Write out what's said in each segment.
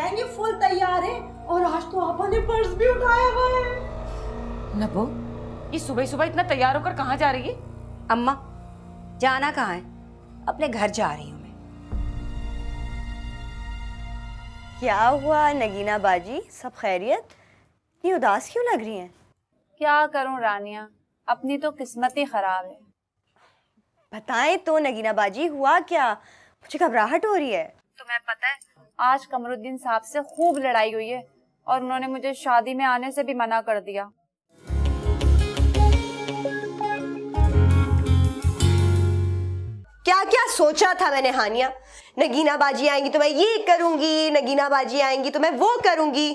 लहंगे फुल तैयार है और आज तो आपा ने पर्स भी उठाया हुआ है। नबो, ये सुबह सुबह इतना तैयार होकर कहाँ जा रही है? अम्मा, जाना कहाँ है? अपने घर जा रही हूँ मैं। क्या हुआ नगीना बाजी, सब खैरियत? ये उदास क्यों लग रही हैं? क्या करूं रानिया, अपनी तो किस्मत ही खराब है। बताएं तो नगीना बाजी, हुआ क्या? मुझे घबराहट हो रही है। तुम्हें पता है, आज कमरुद्दीन साहब से खूब लड़ाई हुई है और उन्होंने मुझे शादी में आने से भी मना कर दिया। क्या क्या सोचा था मैंने हानिया, नगीना बाजी आएंगी तो मैं ये करूंगी, नगीना बाजी आएंगी तो मैं वो करूंगी,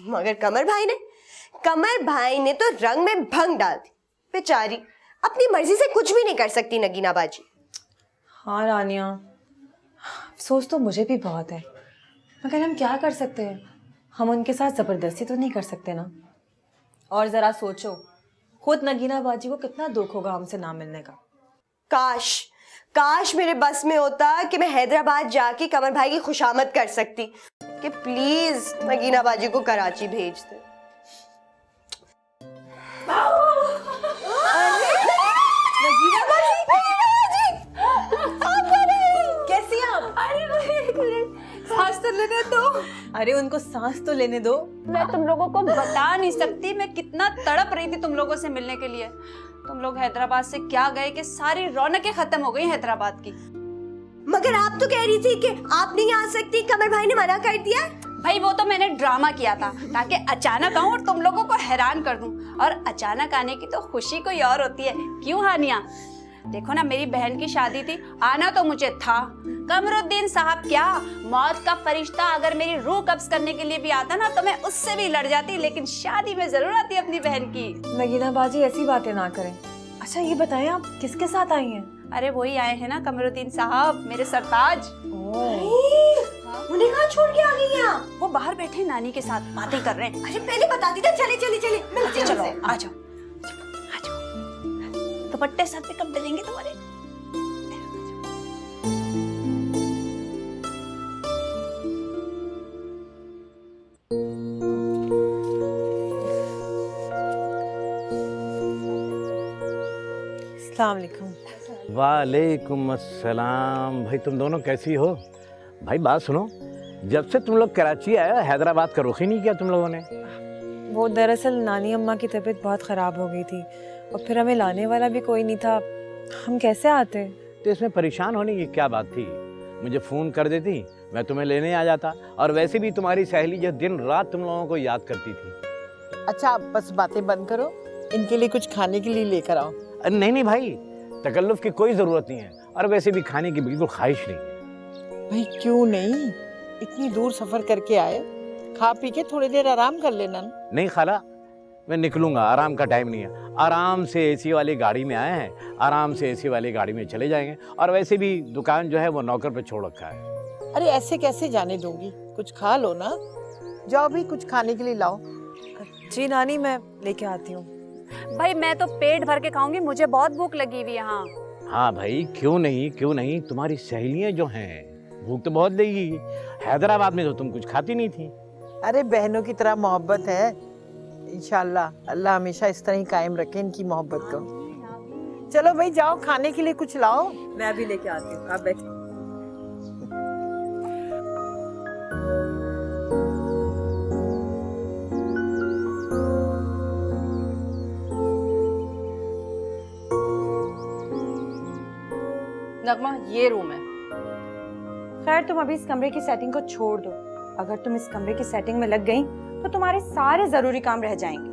मगर कमर भाई ने तो रंग में भंग डाल दी। बेचारी अपनी मर्जी से कुछ भी नहीं कर सकती नगीना बाजी। हाँ रानिया, अफसोस तो मुझे भी बहुत है, मगर हम क्या कर सकते हैं? हम उनके साथ जबरदस्ती तो नहीं कर सकते ना। और जरा सोचो, खुद नगीना बाजी को कितना दुख होगा हमसे ना मिलने का। काश मेरे बस में होता कि मैं हैदराबाद जाके कमर भाई की खुशामद कर सकती कि प्लीज नगीना बाजी को कराची भेज दे। नगीना बाजी, कैसी आप? सांस तो लेने दो। अरे उनको सांस तो लेने दो। मैं तुम लोगों को बता नहीं सकती मैं कितना तड़प रही थी तुम लोगों से मिलने के लिए। तुम लोग हैदराबाद से क्या गए कि सारी रौनकें खत्म हो गई हैदराबाद की। मगर आप तो कह रही थी कि आप नहीं आ सकती, कमर भाई ने मना कर दिया। भाई वो तो मैंने ड्रामा किया था ताकि अचानक आऊं और तुम लोगों को हैरान कर दूं, और अचानक आने की तो खुशी कोई और होती है, क्यों हानिया? देखो ना, मेरी बहन की शादी थी, आना तो मुझे था। कमरुद्दीन साहब क्या, मौत का फरिश्ता अगर मेरी रूह कब्ज करने के लिए भी आता ना तो मैं उससे भी लड़ जाती, लेकिन शादी में जरूर आती अपनी बहन की। नगीना बाजी ऐसी बातें ना करें। अच्छा ये बताएं, आप किसके साथ आई हैं? अरे वही आए हैं ना कमरुद्दीन साहब, मेरे सरताज। उन्हें कहाँ छोड़ के आ गई आप? वो बाहर बैठे नानी के साथ बातें कर रहे हैं। अरे पहले बताती तो। चले मिलते हैं चलो उनसे। आ जाओ। दुपट्टे साथ पे कब डलेंगे तुम्हारे? अस्सलाम वालेकुम। वालेकुम अस्सलाम। भाई तुम दोनों कैसी हो? भाई बात सुनो, जब से तुम लोग कराची आए हैदराबाद का रुख ही नहीं किया तुम लोगों ने। वो दरअसल नानी अम्मा की तबीयत बहुत ख़राब हो गई थी और फिर हमें लाने वाला भी कोई नहीं था, हम कैसे आते? तो इसमें परेशान होने की क्या बात थी? मुझे फ़ोन कर देती, मैं तुम्हें लेने आ जाता। और वैसे भी तुम्हारी सहेली जो दिन रात तुम लोगों को याद करती थी। अच्छा आप बस बातें बंद करो, इनके लिए कुछ खाने के लिए लेकर आओ। नहीं भाई, तकल्लुफ़ की कोई ज़रूरत नहीं है, और वैसे भी खाने की बिल्कुल ख्वाहिश नहीं है। भाई क्यों नहीं, इतनी दूर सफर करके आए, खा पी के थोड़ी देर आराम कर लेना। नहीं खाला, मैं निकलूंगा, आराम का टाइम नहीं है। आराम से एसी वाली गाड़ी में आए हैं, आराम से एसी वाली गाड़ी में चले जाएंगे। और वैसे भी दुकान जो है वो नौकर पे छोड़ रखा है। अरे ऐसे कैसे जाने दूंगी, कुछ खा लो ना। जाओ भी कुछ खाने के लिए लाओ। जी नानी, मैं लेके आती हूँ। भाई मैं तो पेट भर के खाऊंगी, मुझे बहुत भूख लगी हुई है। हाँ भाई, क्यों नहीं, तुम्हारी सहेलियां जो हैं भूख तो बहुत लगी। हैदराबाद में तो तुम कुछ खाती नहीं थी। अरे बहनों की तरह मोहब्बत है, इंशाल्लाह अल्लाह हमेशा इस तरह ही कायम रखे इनकी मोहब्बत को। चलो भाई जाओ, खाने के लिए कुछ लाओ। मैं अभी लेके आती हूँ, आप बैठो। नगमा, ये रूम है। खैर तुम अभी इस कमरे की सेटिंग को छोड़ दो। अगर तुम इस कमरे की सेटिंग में लग गई तो तुम्हारे सारे जरूरी काम रह जाएंगे।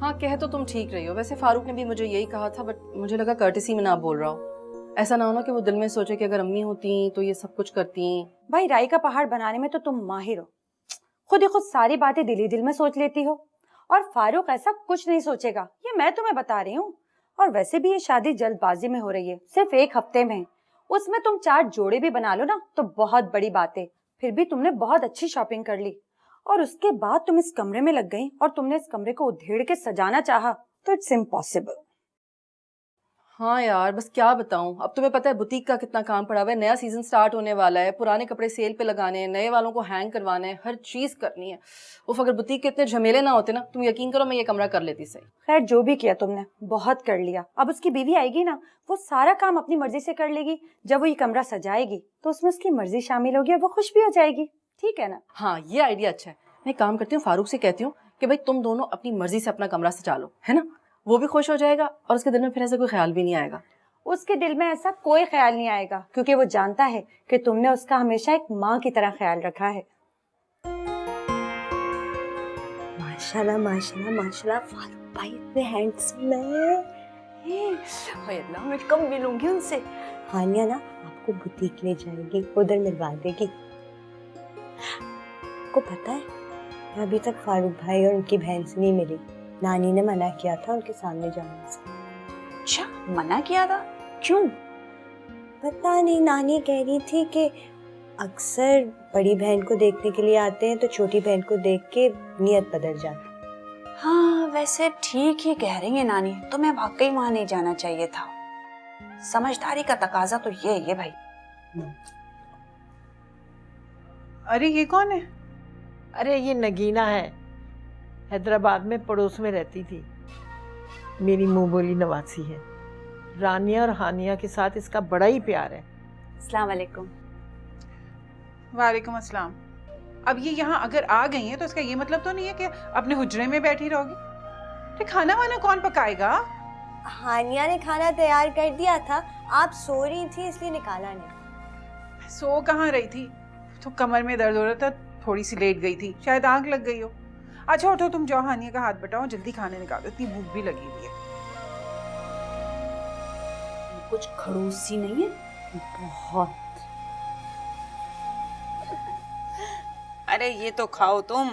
हाँ, कह तो तुम ठीक रही हो। वैसे फारूक ने भी मुझे यही कहा था, बट मुझे लगा कर्टेसी में ना बोल रहा हो। ऐसा ना हो ना कि वो दिल में सोचे कि अगर अम्मी होती तो ये सब कुछ करती। भाई राई का पहाड़ बनाने में तो तुम माहिर हो, खुद ही खुद सारी बातें दिल ही दिल में सोच लेती हो। और फारूक ऐसा कुछ नहीं सोचेगा, ये मैं तुम्हें बता रही हूँ। और वैसे भी ये शादी जल्दबाजी में हो रही है, सिर्फ 1 हफ्ते में। उसमें तुम 4 जोड़े भी बना लो ना तो बहुत बड़ी बात है। फिर भी तुमने बहुत अच्छी शॉपिंग कर ली और उसके बाद तुम इस कमरे में लग गई और तुमने इस कमरे को उधेड़ के सजाना चाहा तो इट्स इम्पॉसिबल। हाँ यार, बस क्या बताऊं। अब तुम्हें पता है बुटीक का कितना काम पड़ा हुआ है, नया सीजन स्टार्ट होने वाला है, पुराने कपड़े सेल पे लगाने हैं, नए वालों को हैंग करवाने हैं, हर चीज करनी है। उफ, अगर बुटीक के इतने झमेले ना होते ना, तुम यकीन करो मैं ये कमरा कर लेती सही। खैर जो भी किया तुमने बहुत कर लिया। अब उसकी बीवी आएगी ना, वो सारा काम अपनी मर्जी से कर लेगी। जब वो ये कमरा सजाएगी तो उसमें उसकी मर्जी शामिल होगी और वो खुश भी हो जाएगी। ठीक है ना? हाँ, ये आइडिया अच्छा है। मैं काम करती हूँ, फारूक से कहती हूँ कि भाई तुम दोनों अपनी मर्जी से अपना कमरा सजा लो, है ना? वो भी खुश हो जाएगा और उसके दिल में फिर ऐसा कोई ख्याल भी नहीं आएगा। उसके दिल में ऐसा कोई ख्याल नहीं आएगा, क्योंकि वो जानता है कि तुमने उसका हमेशा एक माँ की तरह ख्याल रखा है। माशाल्लाह माशाल्लाह माशाल्लाह, फारूक भाई इतने हैंडसम है। ओए अल्लाह, मैं कब मिलूंगी उनसे। हानिया ना आपको बुटीक ले जाएगी, उधर मिलवा देगी। आपको पता है मैं अभी तक फारूक भाई और उनकी बहन से नहीं मिली। नानी ने मना किया था उनके सामने जाने से। अच्छा, मना किया था? क्यों? पता नहीं, नानी कह रही थी कि अक्सर बड़ी बहन को देखने के लिए आते हैं तो छोटी बहन को देख के नियत बदल जाती। हाँ, वैसे ठीक ही कह रही है नानी, तुम्हें वाकई वहां नहीं जाना चाहिए था। समझदारी का तकाजा तो ये है भाई। अरे ये कौन है? अरे ये नगीना है, हैदराबाद में पड़ोस में रहती थी, मेरी मुंह बोली नवासी है। रानिया और हानिया के साथ इसका बड़ा ही प्यार है। अस्सलाम वालेकुम। वालेकुम अस्सलाम। अब ये यहाँ अगर आ गई हैं तो इसका ये मतलब तो नहीं है कि अपने हुजरे में बैठी रहोगी। तो खाना वाना कौन पकाएगा? हानिया ने खाना तैयार कर दिया था, आप सो रही थी इसलिए निकाला नहीं। सो कहाँ रही थी? तो कमर में दर्द हो रहा था, थोड़ी सी लेट गई थी, शायद आंख लग गई हो। अच्छा उठो, तुम जाओ, हानिया का हाथ बटाओ, जल्दी खाने निकालो, इतनी भूख भी लगी हुई है। कुछ खड़ूस सी नहीं है? बहुत। अरे ये तो खाओ तुम।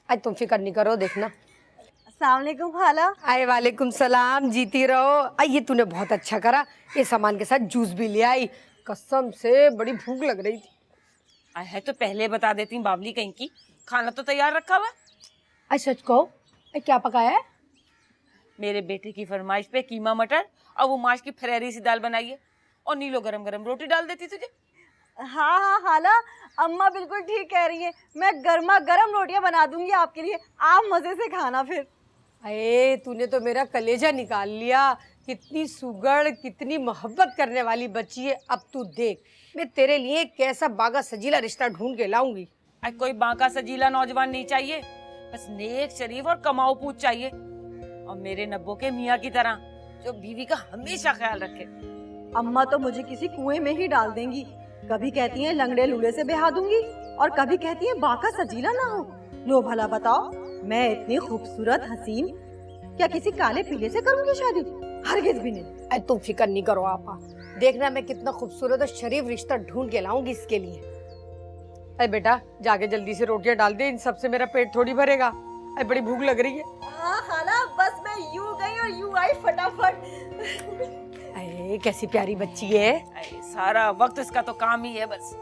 आज तुम फिक्र नहीं करो, देखना। अस्सलाम वालेकुम खाला। आए वालेकुम सलाम, जीती रहो। ये तूने बहुत अच्छा करा, ये सामान के साथ जूस भी ले आई। कसम से बड़ी भूख लग रही थी। है तो पहले बता देती बावली कहीं की, खाना तो तैयार रखा हुआ। सच कहो, क्या पकाया है? मेरे बेटे की फरमाइश पे कीमा मटर और वो माश की फरेरी सी दाल बनाई है, और नीलो गरम गरम रोटी डाल देती तुझे। हाँ हाँ खाला, अम्मा बिल्कुल ठीक कह रही है। मैं गर्मा गर्म रोटियां बना दूंगी आपके लिए, आप मजे से खाना फिर। अरे तूने तो मेरा कलेजा निकाल लिया। कितनी सुगड़, कितनी मोहब्बत करने वाली बच्ची है। अब तू देख, मैं तेरे लिए कैसा बागा सजीला रिश्ता ढूंढ के लाऊंगी। कोई बांका सजीला नौजवान नहीं चाहिए, बस नेक, शरीफ और कमाऊ पूछ चाहिए, और मेरे नब्बो के मियाँ की तरह जो बीवी का हमेशा ख्याल रखे। अम्मा तो मुझे किसी कुएं में ही डाल देंगी। कभी कहती हैं लंगड़े लूले से ब्याह दूंगी और कभी कहती हैं बाका सजीला ना हो। लो भला बताओ, मैं इतनी खूबसूरत हसीन क्या किसी काले पीले से करूंगी शादी? हरगिज भी नहीं। अरे तुम फिक्र नहीं करो आपा, देखना मैं कितना खूबसूरत और शरीफ रिश्ता ढूंढ के लाऊंगी इसके लिए। अरे बेटा जाके जल्दी से रोटियां डाल दे, इन सबसे मेरा पेट थोड़ी भरेगा। अरे बड़ी भूख लग रही है। हाँ खाला, बस मैं यूं गई और यूं आई फटाफट। अरे कैसी प्यारी बच्ची है। सारा वक्त इसका तो काम ही है बस।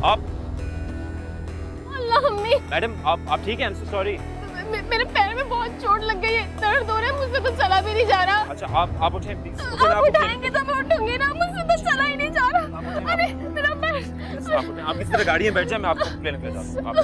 आप अल्लाह अम्मी, मैडम आप ठीक हैं? I am so sorry. मेरे पैर में बहुत चोट लग गई है, दर्द हो रहा है, मुझसे तो चला भी नहीं जा रहा। अच्छा आप उठें प्लीज। आप उठाएंगे तो मैं उठूंगी ना, मुझसे तो चला ही नहीं जा रहा। अरे मेरा पैर। आप किसी तरह गाड़ी में बैठ जाए, मैं आपको क्लिनिक ले जाता हूं।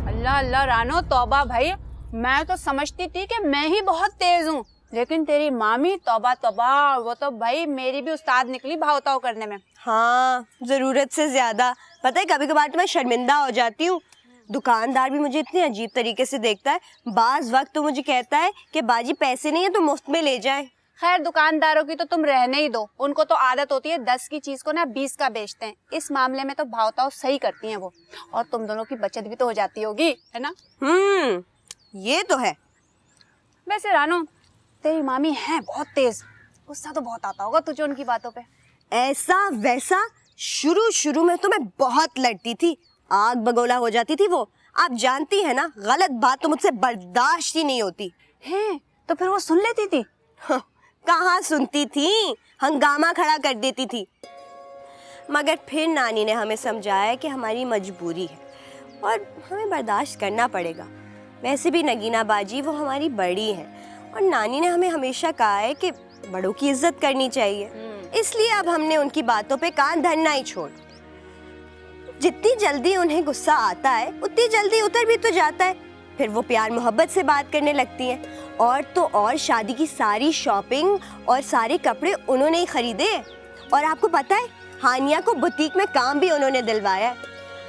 अल्लाह अल्लाह रानो, तौबा भाई, मैं तो समझती थी कि मैं ही बहुत तेज हूँ, लेकिन तेरी मामी तौबा तौबा, वो तो भाई मेरी भी उस्ताद निकली भाव-ताव करने में। हाँ, जरूरत से ज्यादा। पता है कभी कभार तो मैं शर्मिंदा हो जाती हूँ। दुकानदार भी मुझे इतने अजीब तरीके से देखता है। बाज वक्त तो मुझे कहता है कि बाजी पैसे नहीं है तो मुफ्त में ले जाए। खैर दुकानदारों की तो तुम रहने ही दो, उनको तो आदत होती है 10 की चीज को ना 20 का बेचते हैं। इस मामले में तो भाव-ताव सही करती हैं वो, और तुम दोनों की बचत भी तो हो जाती होगी, है ना? ये तो है। वैसे रानो, तेरी मामी है बहुत तेज, गुस्सा तो बहुत आता होगा तुझे उनकी बातों पे। ऐसा वैसा शुरू शुरू में तो मैं बहुत लड़ती थी, आग बगोला हो जाती थी वो। आप जानती है ना, गलत बात तो मुझसे बर्दाश्त ही नहीं होती हैं तो फिर वो सुन लेती थी? कहाँ सुनती थी, हंगामा खड़ा कर देती थी। मगर फिर नानी ने हमें समझाया कि हमारी मजबूरी है और हमें बर्दाश्त करना पड़ेगा। वैसे भी नगीना बाजी वो हमारी बड़ी है और नानी ने हमें हमेशा कहा है कि बड़ों की इज्जत करनी चाहिए, इसलिए अब हमने उनकी बातों पे कान धरना ही छोड़। जितनी जल्दी उन्हें गुस्सा आता है उतनी जल्दी उतर भी तो जाता है। फिर वो प्यार मोहब्बत से बात करने लगती हैं। और तो और शादी की सारी शॉपिंग और सारे कपड़े उन्होंने ही खरीदे। और आपको पता है, हानिया को बुटीक में काम भी उन्होंने दिलवाया है।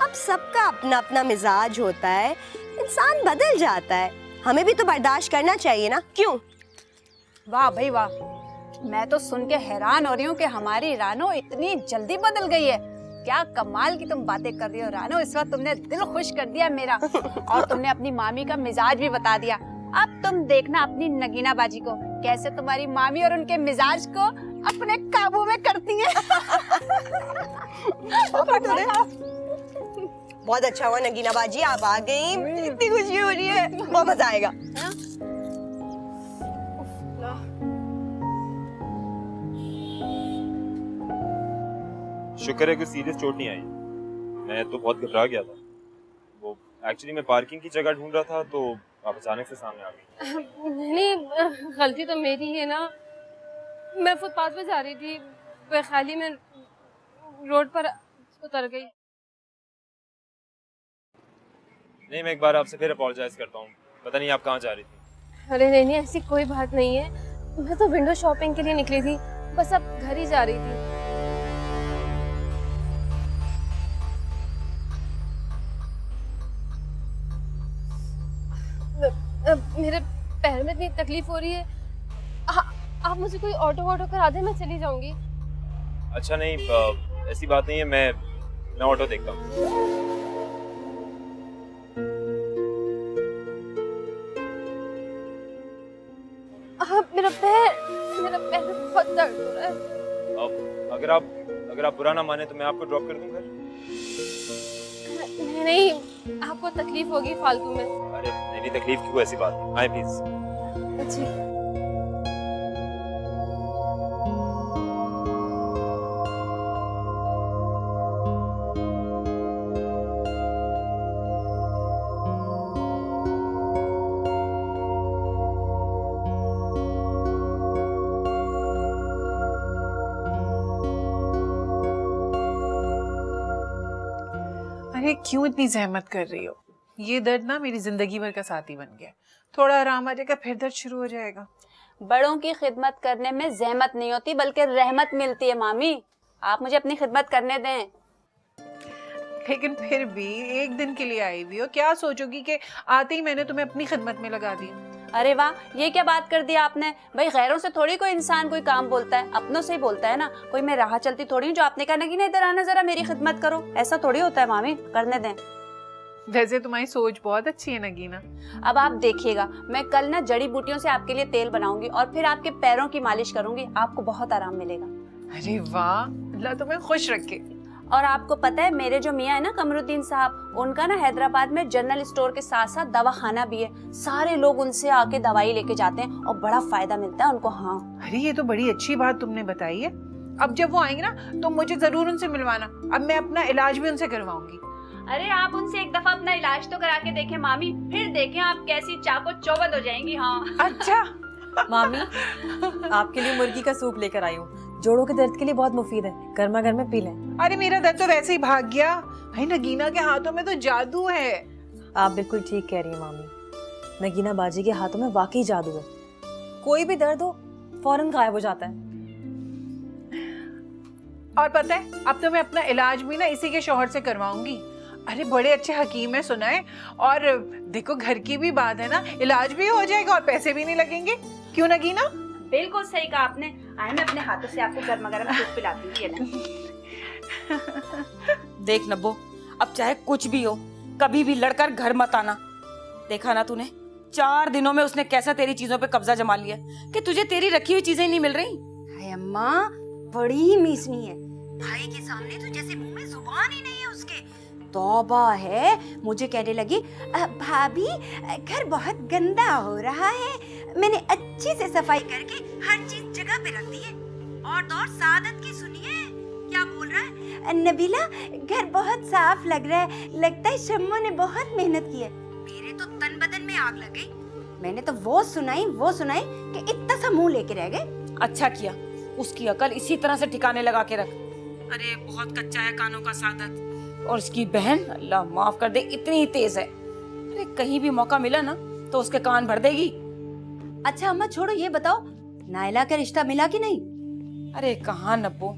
अब सबका अपना अपना मिजाज होता है, इंसान बदल जाता है, हमें भी तो बर्दाश्त करना चाहिए ना, क्यों? वाह भाई वाह, मैं तो सुन के हैरान हो रही हूँ कि हमारी रानो इतनी जल्दी बदल गई है। क्या कमाल की तुम बातें कर रही हो रानो, इस वक्त तुमने दिल खुश कर दिया मेरा। और तुमने अपनी मामी का मिजाज भी बता दिया। अब तुम देखना अपनी नगीना बाजी को, कैसे तुम्हारी मामी और उनके मिजाज को अपने काबू में करती हैं। बहुत अच्छा हुआ नगीना बाजी आप आ गई, इतनी खुशी हो रही है, बहुत मजा आएगा। शुक्र है कोई सीरियस चोट नहीं आई, मैं तो बहुत घबरा गया था। वो एक्चुअली मैं पार्किंग की जगह ढूंढ रहा था तो आप अचानक से सामने आ गई। नहीं, गलती तो मेरी है ना। मैं फुटपाथ पे जा रही थी, बेख्याली में रोड पर उतर गई। नहीं, मैं एक बार आपसे फिर अपॉलोजाइज करता हूँ, पता नहीं आप कहाँ जा रही थी। अरे नहीं, ऐसी कोई बात नहीं है। मैं तो विंडो शॉपिंग के लिए निकली थी, बस अब घर ही जा रही थी। मेरे पैर में इतनी तकलीफ हो रही है, आप मुझे कोई ऑटो करा दे, मैं चली जाऊंगी। अच्छा नहीं, ऐसी बात नहीं है, मैं ऑटो देखता हूँ। मेरा पैर में बहुत दर्द हो रहा है। अब अगर आप बुरा ना माने तो मैं आपको ड्रॉप कर दूंगा। नहीं, आपको तकलीफ होगी फालतू में। अरे नहीं, तकलीफ की कोई ऐसी बात नहीं, आए प्लीज। जी। अरे क्यों इतनी जहमत कर रही हो? ये दर्द ना मेरी जिंदगी भर का साथी बन गया। थोड़ा आराम आ जाएगा फिर दर्द शुरू हो जाएगा। बड़ों की खिदमत करने में जहमत नहीं होती बल्कि रहमत मिलती है। मामी, आप मुझे अपनी खिदमत करने दें। लेकिन फिर भी एक दिन के लिए आई हुई हो, क्या सोचोगी कि आते ही मैंने तुम्हें अपनी खिदमत में लगा दी? अरे वाह, ये क्या बात कर दी आपने। भाई गैरों से थोड़ी कोई इंसान कोई काम बोलता है, अपनों से ही बोलता है ना। कोई मैं राह चलती थोड़ी हूँ जो आपने कहा ना कि इधर आना जरा मेरी खिदमत करो, ऐसा थोड़ी होता है। मामी करने दें। वैसे तुम्हारी सोच बहुत अच्छी है नगीना। अब आप देखिएगा, मैं कल ना जड़ी बूटियों से आपके लिए तेल बनाऊंगी और फिर आपके पैरों की मालिश करूंगी, आपको बहुत आराम मिलेगा। अरे वाह, अल्लाह तुम्हें खुश रखे। और आपको पता है मेरे जो मियाँ है ना कमरुद्दीन साहब, उनका ना हैदराबाद में जनरल स्टोर के साथ साथ दवाखाना भी है। सारे लोग उनसे आके दवाई लेके जाते हैं और बड़ा फायदा मिलता है उनको। हाँ, अरे ये तो बड़ी अच्छी बात तुमने बताई है। अब जब वो आएंगे ना तो मुझे जरूर उनसे मिलवाना। अब मैं अपना इलाज भी उनसे करवाऊंगी। अरे आप उनसे एक दफा अपना इलाज तो करा के देखें मामी, फिर देखें आप कैसी चाको चौबंद हो जाएंगी। हाँ अच्छा मामी, आपके लिए मुर्गी का सूप लेकर आई हूँ, जोड़ों के दर्द के लिए बहुत मुफीद है, गर्मा गर्म में पी लें। अरे मेरा दर्द तो वैसे ही भाग गया। भाई नगीना के हाथों में तो जादू है। आप बिल्कुल ठीक कह रही हैं मामी, नगीना बाजी के हाथों में वाकई जादू है। कोई भी दर्द हो फौरन गायब हो जाता है। और पता है, अब तो मैं अपना इलाज भी ना इसी के शौहर से करवाऊंगी। अरे बड़े अच्छे हकीम है सुना है। और देखो घर की भी बात है ना, इलाज भी हो जाएगा और पैसे भी नहीं लगेंगे। क्यों नगीना? बिल्कुल सही कहा आपने। आए मैं अपने हाथों से आपको गर्मा गर्म सूप पिलाती हूँ। देख नब्बो, अब चाहे कुछ भी हो कभी भी लड़कर घर मत आना। देखा ना तूने, 4 दिनों में उसने कैसा तेरी चीजों पे कब्जा जमा लिया कि तुझे तेरी रखी हुई चीजें नहीं मिल रही। अम्मा बड़ी ही मीसनी है, भाई के सामने तो जैसे मुंह में जुबान ही नहीं है उसके। तौबा है, मुझे कहने लगी भाभी घर बहुत गंदा हो रहा है, मैंने अच्छे से सफाई करके हर चीज जगह पे रख दी है। और दौर सादत की सुनिए क्या बोल रहा है, नबीला घर बहुत साफ लग रहा है, लगता है शम्मो ने बहुत मेहनत की है। मेरे तो तन बदन में आग लग गई। मैंने तो वो सुनाई कि इतना सा मुंह लेके रह गए। अच्छा किया, उसकी अकल इसी तरह से ठिकाने लगा के रख। अरे बहुत कच्चा है कानों का सादत। और उसकी बहन, अल्लाह माफ कर दे, इतनी ही तेज है। अरे कहीं भी मौका मिला ना तो उसके कान भर देगी। अच्छा अम्मा छोड़ो, ये बताओ नायला का रिश्ता मिला कि नहीं? अरे कहाँ नब्बो,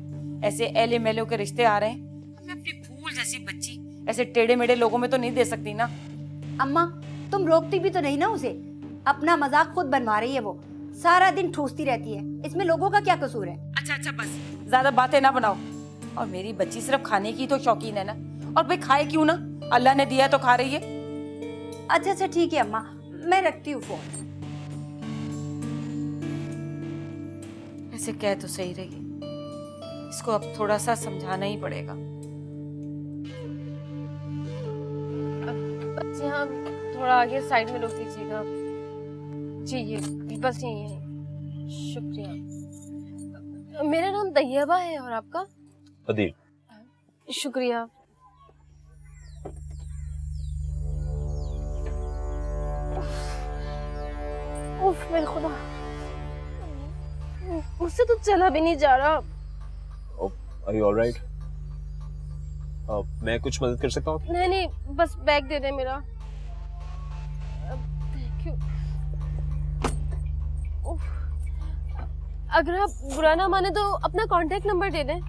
ऐसे एले मेलों के रिश्ते आ रहे हैं। मैं अपनी फूल जैसी बच्ची ऐसे टेढ़े मेढ़े लोगों में तो नहीं दे सकती ना। अम्मा तुम रोकती भी तो नहीं ना उसे, अपना मजाक खुद बनवा रही है वो, सारा दिन ठूसती रहती है, इसमें लोगों का क्या कसूर है? अच्छा अच्छा बस, ज्यादा बातें ना बनाओ। और मेरी बच्ची सिर्फ खाने की तो शौकीन है ना, और भाई खाए क्यों ना, अल्लाह ने दिया है तो खा रही है। अच्छा अच्छा ठीक है अम्मा, मैं रखती हूँ फोन। ऐसे कह तो सही रही, इसको अब थोड़ा सा समझाना ही पड़ेगा। बस यहाँ थोड़ा आगे साइड में रोक दीजिएगा जी, ये बस यही है। शुक्रिया। मेरा नाम तैयबा है और आपका? अदील। शुक्रिया। उफ मेरे खुदा, मुझसे तो चला भी नहीं जा रहा। Are you all right? मैं कुछ मदद कर सकता हूँ? नहीं नहीं, बस बैग दे दे मेरा। Thank you. अगर आप बुरा ना माने तो अपना कांटेक्ट नंबर दे दें।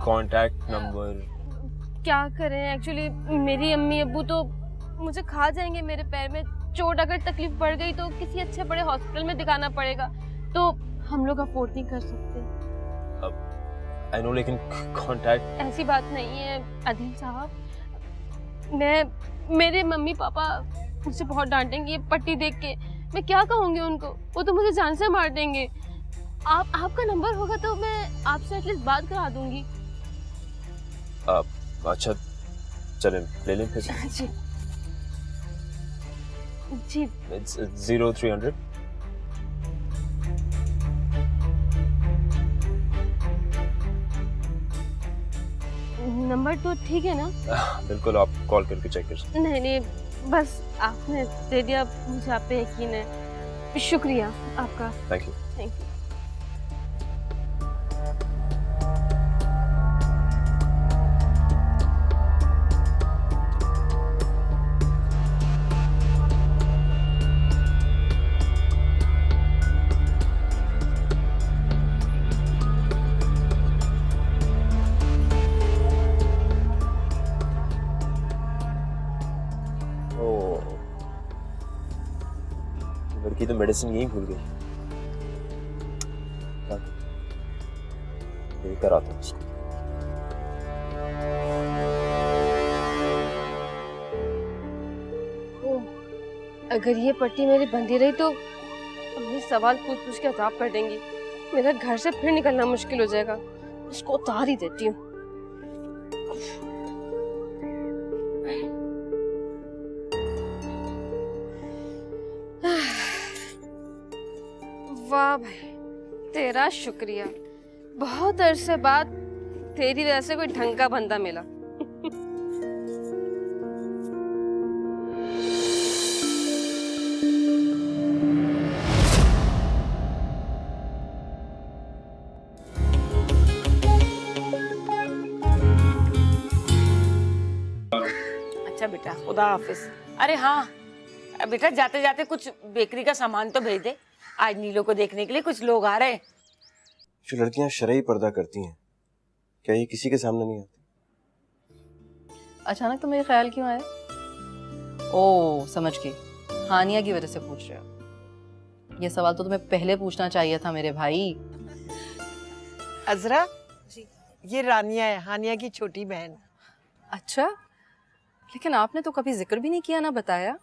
Contact number? क्या करें, एक्चुअली मेरी अम्मी अब्बू तो मुझे खा जाएंगे। मेरे पैर में चोट अगर तकलीफ पड़ गई तो किसी अच्छे बड़े हॉस्पिटल में दिखाना पड़ेगा, तो हम लोग अफोर्ड नहीं कर सकते। आई नो, लेकिन कांटेक्ट? ऐसी बात नहीं है अदील साहब, मेरे मम्मी पापा मुझे बहुत डांटेंगे ये पट्टी देख के। मैं क्या कहूँगी उनको, वो तो मुझे जान से मार देंगे। आपका नंबर होगा तो मैं आपसे एटलीस्ट बात करा दूंगी। अच्छा चलें, ले लें फिर। जी जी। It's 0300। नंबर तो ठीक है ना? बिल्कुल, आप कॉल करके चेक कर सकते। नहीं नहीं, बस आपने दे दिया, मुझे आप पे यकीन है। शुक्रिया आपका। Thank you. Thank you. लड़की तो मेडिसिन यहीं भूल गई। लेकर आता हूँ उसको। अगर ये पट्टी मेरी बंधी रही तो अम्मी सवाल पूछ पूछ के अताब कर देंगी। मेरा घर से फिर निकलना मुश्किल हो जाएगा। उसको उतार ही देती हूँ। वाह भाई, तेरा शुक्रिया, बहुत अरसे बाद तेरी वजह से कोई ढंग का बंदा मिला। अच्छा बेटा, खुदा हाफिज। अरे हाँ बेटा, जाते जाते कुछ बेकरी का सामान तो भेज दे, आज नीलो को देखने के लिए कुछ लोग आ रहे हैं। जो लड़कियां शरई पर्दा करती हैं, क्या ये किसी के सामने नहीं आती? अचानक तुम्हें ख्याल क्यों आया? ओह समझ गई, हानिया की वजह से पूछ रहे हो। ये सवाल तो तुम्हें पहले पूछना चाहिए था मेरे भाई। अजरा, ये रानिया है, हानिया की छोटी बहन। अच्छा, लेकिन आपने तो कभी जिक्र भी नहीं किया ना बताया।